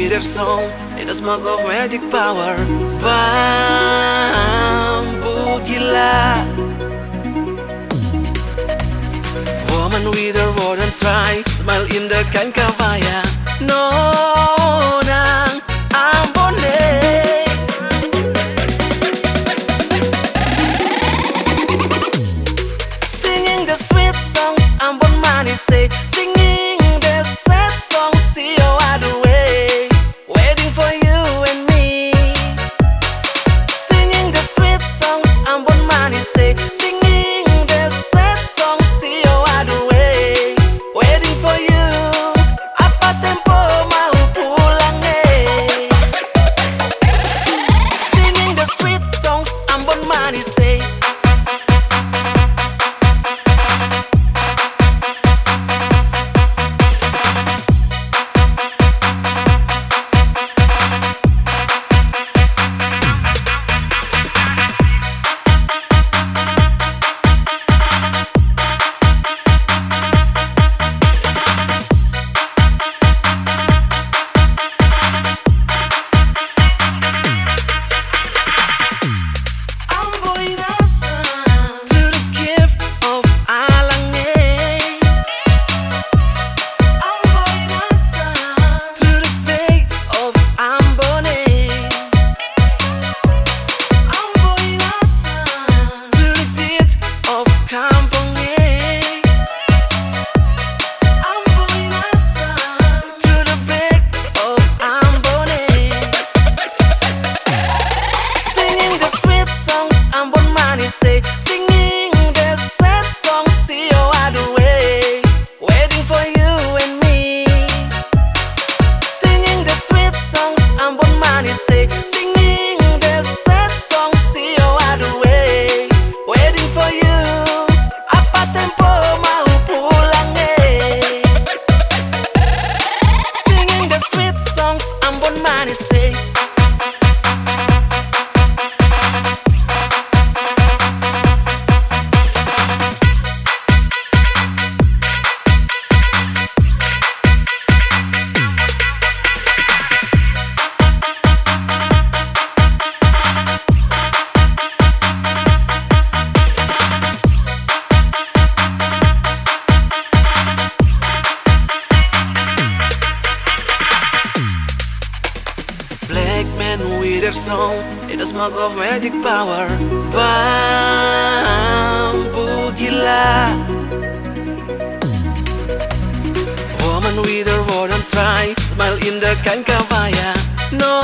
with their song in the smoke of magic power. Bambu gila. Woman with her wooden try, smile in the kain kavaya. Nonang Ambone. Singing the sweet songs, Ambon Manise. Singing the sad songs, see you are the way. Waiting for you and me. Singing the sweet songs, Ambon Manise. Singing the sad songs, see you are the way. Waiting for you. Apa tempo mau pulang eh? Singing the sweet songs, Ambon Manise. Singing the sad songs, see you are the way. Waiting for you and me. Singing the sweet songs, Ambon Manise. Singing the sad songs, see you are the way. Waiting for you. Apa tempo mau pulang eh? Singing the sweet songs, Ambon Manise. Black man with their song in the smoke of magic power. Bambu gila. Woman with her wooden try, smile in the kain kavaya. No